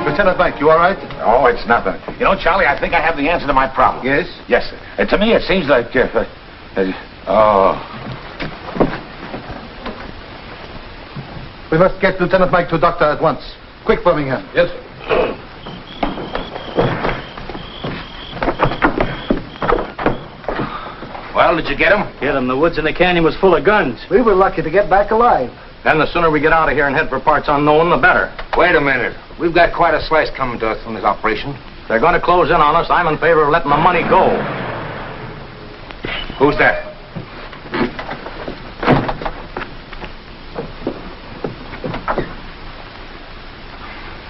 Lieutenant Mike, you all right? Oh, it's nothing. You know, Charlie, I think I have the answer to my problem. Yes? Yes, sir. And to me, it seems like... We must get Lieutenant Mike to a doctor at once. Quick, Birmingham. Yes, sir. Well, did you get him? Get him. The woods in the canyon was full of guns. We were lucky to get back alive. Then the sooner we get out of here and head for parts unknown, the better. Wait a minute. We've got quite a slice coming to us from this operation. If they're going to close in on us, I'm in favor of letting the money go. Who's that?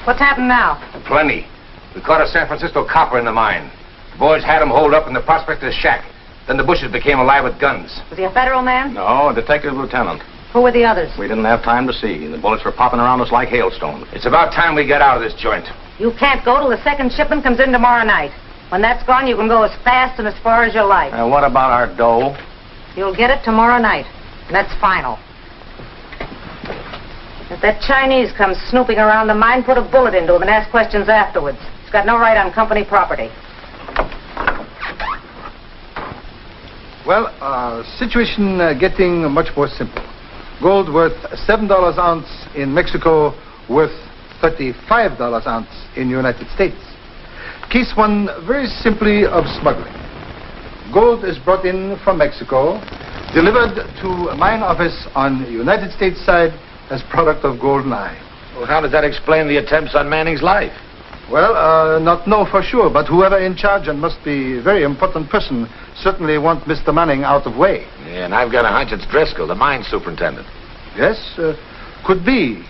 What's happened now? Plenty. We caught a San Francisco copper in the mine. The boys had him holed up in the prospector's shack. Then the bushes became alive with guns. Was he a federal man? No, a detective lieutenant. Who were the others? We didn't have time to see. The bullets were popping around us like hailstones. It's about time we get out of this joint. You can't go till the second shipment comes in tomorrow night. When that's gone, you can go as fast and as far as you like. And what about our dough? You'll get it tomorrow night. And that's final. If that Chinese comes snooping around the mine, put a bullet into him and ask questions afterwards. He's got no right on company property. Well, situation getting much more simple. Gold worth $7 ounce in Mexico, worth $35 ounce in United States. Case one, very simply of smuggling. Gold is brought in from Mexico, delivered to a mine office on the United States side as product of golden eye. Well, how does that explain the attempts on Manning's life? Well, not know for sure, but whoever in charge, and must be a very important person, certainly want Mr. Manning out of way. Yeah, and I've got a hunch it's Driscoll, the mine superintendent. Yes, could be.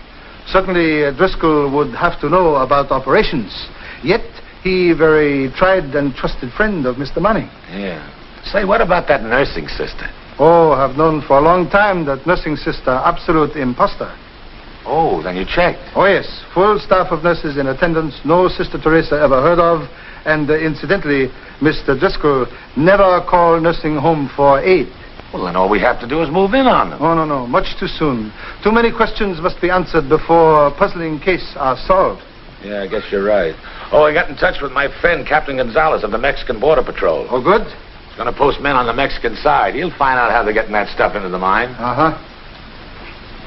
Certainly Driscoll would have to know about operations. Yet, he very tried and trusted friend of Mr. Manning. Yeah. Say, what about that nursing sister? Oh, I've known for a long time that nursing sister, absolute impostor. Oh, then you checked. Oh, yes. Full staff of nurses in attendance, no Sister Teresa ever heard of. And incidentally, Mr. Driscoll never called nursing home for aid. Well, then all we have to do is move in on them. Oh, no. Much too soon. Too many questions must be answered before a puzzling case are solved. Yeah, I guess you're right. Oh, I got in touch with my friend, Captain Gonzalez of the Mexican Border Patrol. Oh, good? He's going to post men on the Mexican side. He'll find out how they're getting that stuff into the mine. Uh-huh.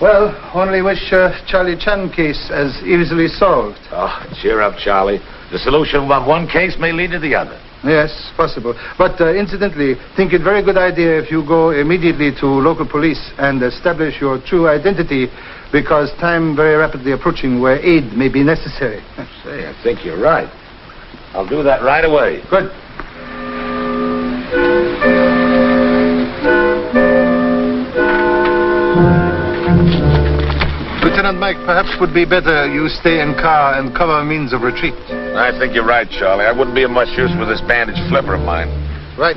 Well, only wish Charlie Chan case as easily solved. Oh, cheer up, Charlie. The solution of one case may lead to the other. Yes, possible. But incidentally, think it very good idea if you go immediately to local police and establish your true identity, because time very rapidly approaching where aid may be necessary. Say, I think you're right. I'll do that right away. Good. Lieutenant Mike, perhaps would be better you stay in car and cover means of retreat. I think you're right, Charlie. I wouldn't be of much use with this bandage flipper of mine. Right.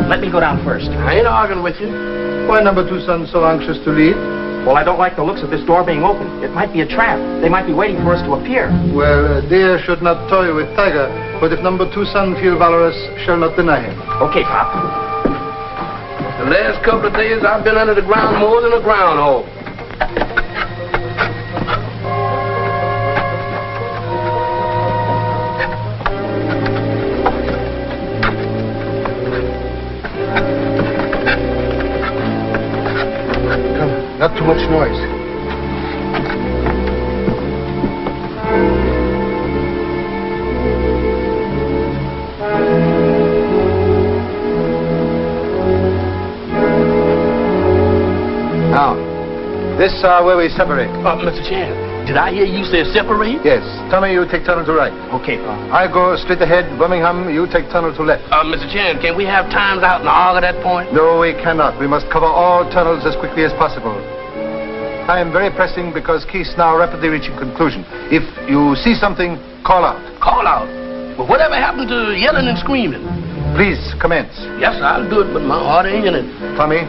Let me go down first. I ain't arguing with you. Why number two son so anxious to leave? Well, I don't like the looks of this door being open. It might be a trap. They might be waiting for us to appear. Well, deer should not toy with tiger, but if number two son feel valorous, shall not deny him. Okay, Pop. The last couple of days, I've been under the ground more than a groundhog. Come, not too much noise. This where we separate. Mr. Chan, did I hear you say separate? Yes. Tommy, you take tunnel to right. Okay, Pop. I go straight ahead, Birmingham, you take tunnel to left. Mr. Chan, can we have times out in the arc at that point? No, we cannot. We must cover all tunnels as quickly as possible. I am very pressing because case now rapidly reaching conclusion. If you see something, call out. Call out. But whatever happened to yelling and screaming? Please, commence. Yes, I'll do it, but my heart ain't in it. Tommy.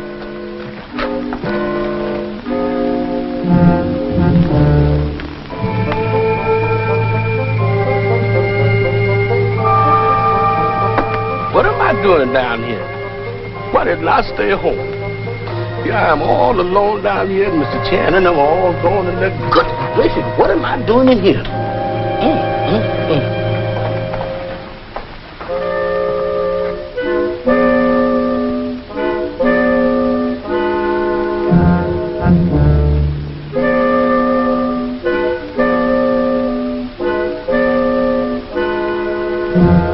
What am I doing down here? Why didn't I stay home? Here I am all alone down here, and Mr. Chan and them all going in there. Good gracious, what am I doing in here?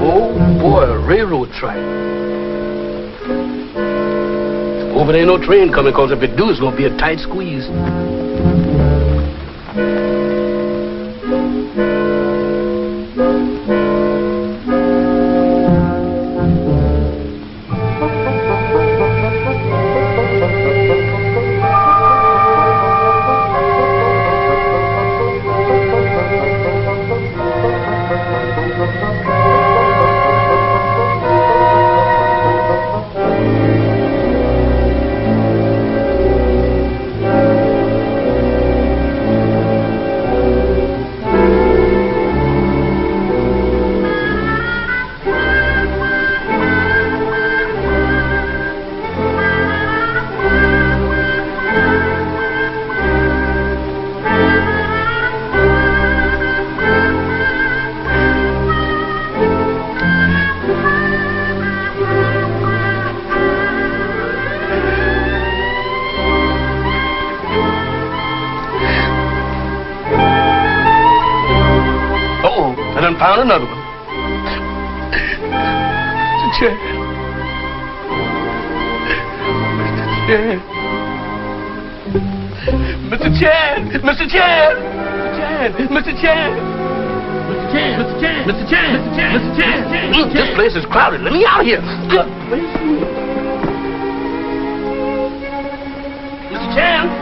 Oh boy, a railroad track. Hope it ain't no train coming, because if it do, it's gonna be a tight squeeze. done found another one. Mr. Chan. Mr. Chan. Mr. Chan. Mr. Chan. Mr. Chan. This place is crowded. Let me out of here.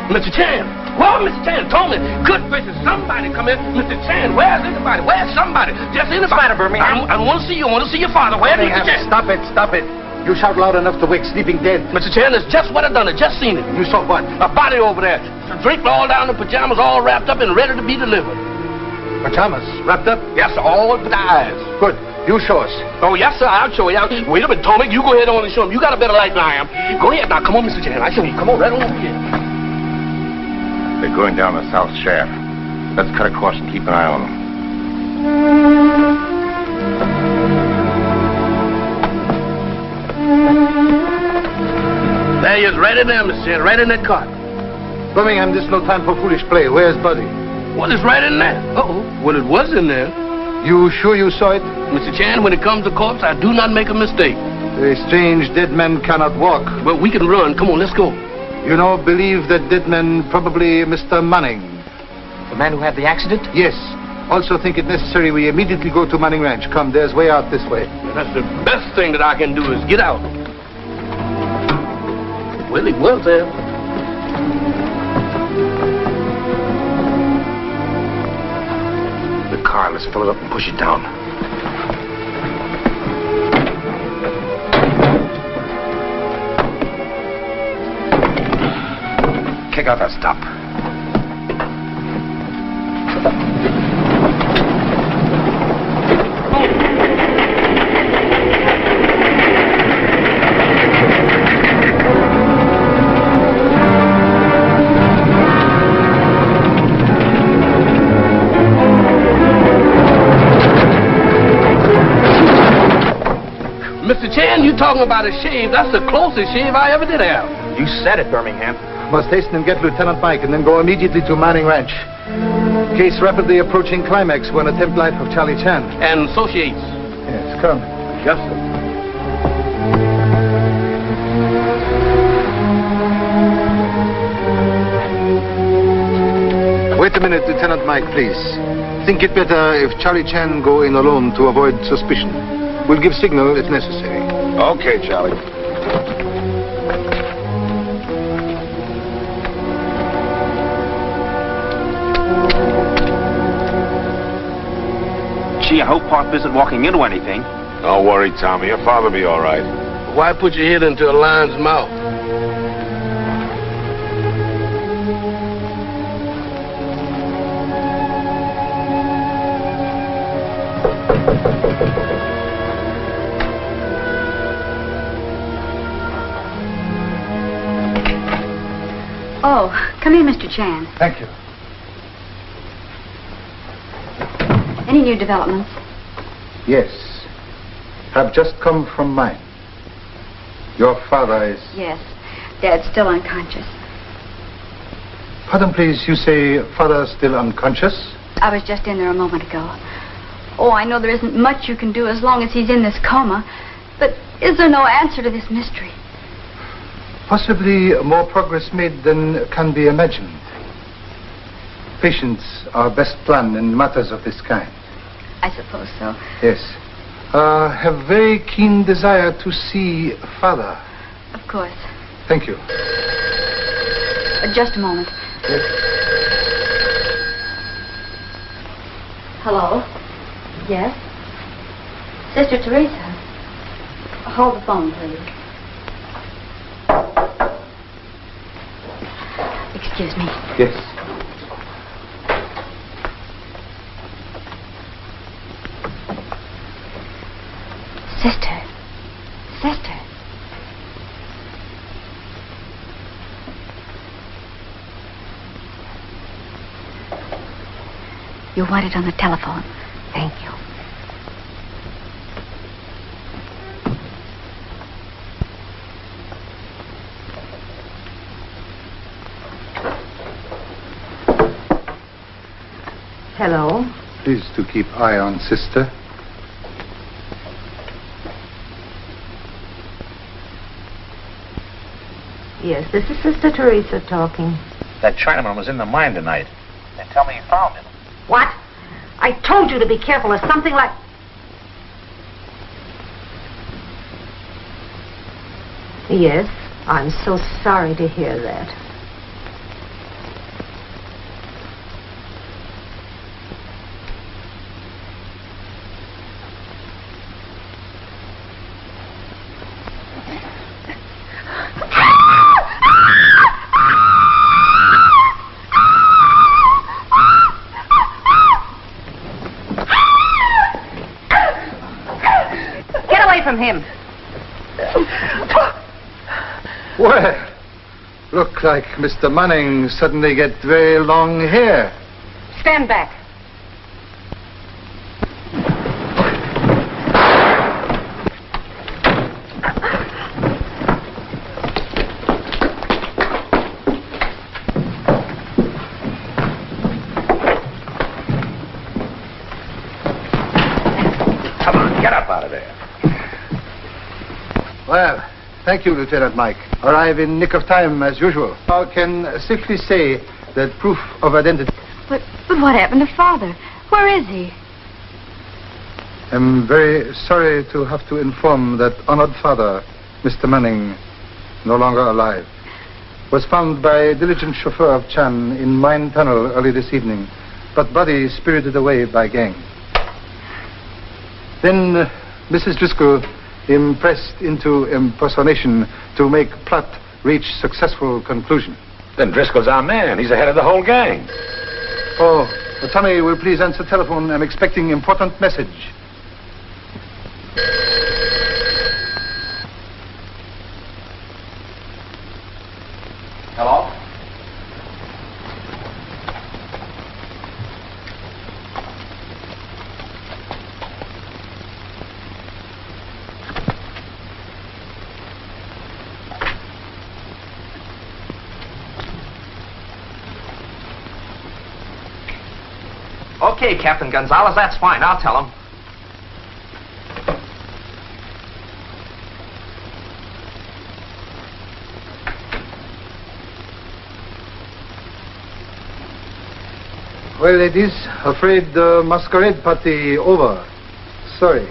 Mr. Chan. Well, Mr. Chan told me. Good gracious, somebody come in. Mr. Chan, where's anybody? Where's somebody? Just anybody. What's the matter, Birmingham? I want to see you. I want to see your father. Where's Mr. Chan? Stop it. You shout loud enough to wake sleeping dead. Mr. Chan, that's just what I done. I just seen it. You saw what? A body over there. Draped all down in pajamas, all wrapped up and ready to be delivered. Pajamas? Wrapped up? Yes, sir, all but the eyes. Good. You show us. Oh, yes, sir, I'll show you. Wait a minute, Tommy. You go ahead on and show him. You got a better light than I am. Go ahead now. Come on, Mr. Chan. I show you. Come on, right on over here. They're going down the south shaft. Let's cut across and keep an eye on them. There he is, right in there, Mr. Chan, right in that cart. Birmingham, this is no time for foolish play. Where's Buddy? Well, it's right in there. Uh-oh. Well, it was in there. You sure you saw it? Mr. Chan, when it comes to corpse, I do not make a mistake. The strange dead men cannot walk. But we can run. Come on, let's go. You know, believe that dead man probably Mr. Manning. The man who had the accident? Yes. Also think it necessary we immediately go to Manning Ranch. Come, there's way out this way. That's the best thing that I can do is get out. Well, he was there. The car, let's fill it up and push it down. Kick out that stop. Mr. Chan, you talking about a shave. That's the closest shave I ever did have. You said it, Birmingham. Must hasten and get Lieutenant Mike and then go immediately to Manning Ranch. Case rapidly approaching climax when attempt life of Charlie Chan. And associates. Yes, come. Yes, sir. Wait a minute, Lieutenant Mike, please. Think it better if Charlie Chan go in alone to avoid suspicion. We'll give signal if necessary. Okay, Charlie. Gee, I hope Park isn't walking into anything. Don't worry, Tommy. Your father'll be all right. Why put your head into a lion's mouth? Oh, come in, Mr. Chan. Thank you. Any new developments? Yes. Have just come from mine. Your father is... Yes. Dad's still unconscious. Pardon, please. You say father's still unconscious? I was just in there a moment ago. Oh, I know there isn't much you can do as long as he's in this coma. But is there no answer to this mystery? Possibly more progress made than can be imagined. Patience are best plan in matters of this kind. I suppose so. Yes. Have very keen desire to see father. Of course. Thank you. Just a moment. Yes. Hello? Yes? Sister Teresa. Hold the phone, please. Excuse me. Yes. Sister. Sister. You want it on the telephone. Thank you. Hello. please to keep eye on sister. Yes, this is Sister Teresa talking. That Chinaman was in the mine tonight. They tell me you found him. What? I told you to be careful of something like... Yes, I'm so sorry to hear that. From him. Well, look like Mr. Manning suddenly get very long hair. Stand back. Come on, get up out of there. Well, thank you, Lieutenant Mike. Arrive in nick of time, as usual. I can safely say that proof of identity... But what happened to Father? Where is he? I'm very sorry to have to inform that honored father, Mr. Manning, no longer alive, was found by diligent chauffeur of Chan in mine tunnel early this evening, but body spirited away by gang. Then Mrs. Driscoll impressed into impersonation to make plot reach successful conclusion. Then Driscoll's our man. He's the head of the whole gang. Oh, Tommy, will please answer telephone. I'm expecting important message. Hello? Okay, Captain Gonzalez, that's fine. I'll tell him. Well, ladies, afraid the masquerade party over. Sorry.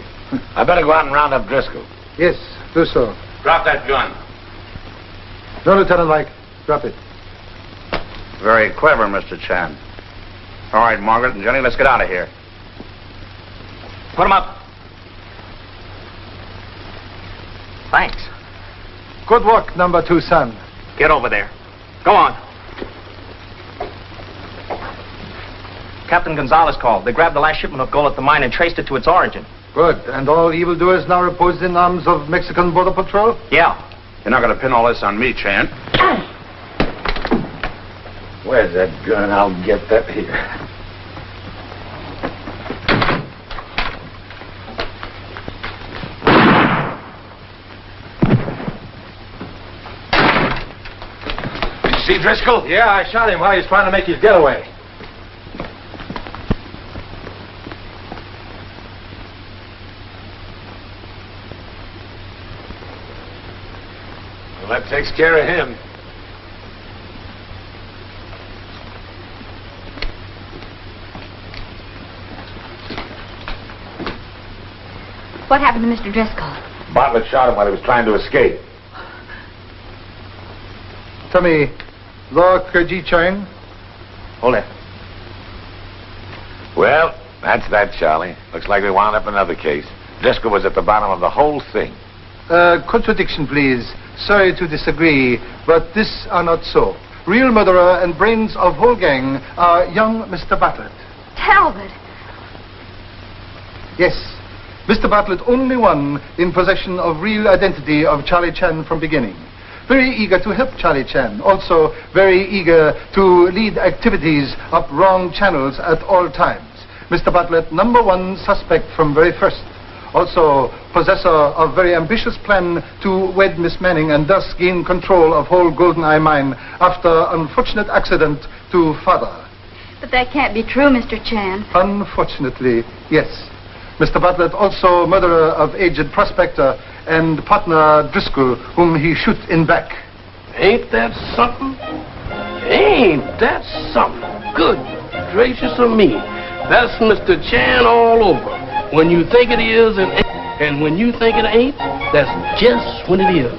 I better go out and round up Driscoll. Yes, do so. Drop that gun. No, Lieutenant Mike. Drop it. Very clever, Mr. Chan. All right, Margaret and Jenny, let's get out of here. Put him up. Thanks. Good work, number 2, son. Get over there. Go on. Captain Gonzalez called. They grabbed the last shipment of gold at the mine and traced it to its origin. Good. And all evildoers now repose in arms of Mexican Border Patrol? Yeah. You're not going to pin all this on me, Chan. Where's that gun? I'll get that here. Did you see Driscoll? Yeah, I shot him while he was trying to make his getaway. Well, that takes care of him. What happened to Mr. Driscoll? Bartlett shot him while he was trying to escape. Tommy, Law Kerji Chang. Hold it. Well, that's that, Charlie. Looks like we wound up another case. Driscoll was at the bottom of the whole thing. Contradiction, please. Sorry to disagree, but this are not so. Real murderer and brains of whole gang are young Mr. Bartlett. Talbot. Yes. Mr. Bartlett, only one in possession of real identity of Charlie Chan from beginning. Very eager to help Charlie Chan. Also very eager to lead activities up wrong channels at all times. Mr. Bartlett, number 1 suspect from very first. Also possessor of very ambitious plan to wed Miss Manning and thus gain control of whole Golden Eye mine after unfortunate accident to father. But that can't be true, Mr. Chan. Unfortunately, yes. Mr. Bartlett also murderer of aged prospector and partner Driscoll, whom he shoot in back. Ain't that something? Ain't that something? Good gracious of me. That's Mr. Chan all over. When you think it is and when you think it ain't, that's just when it is.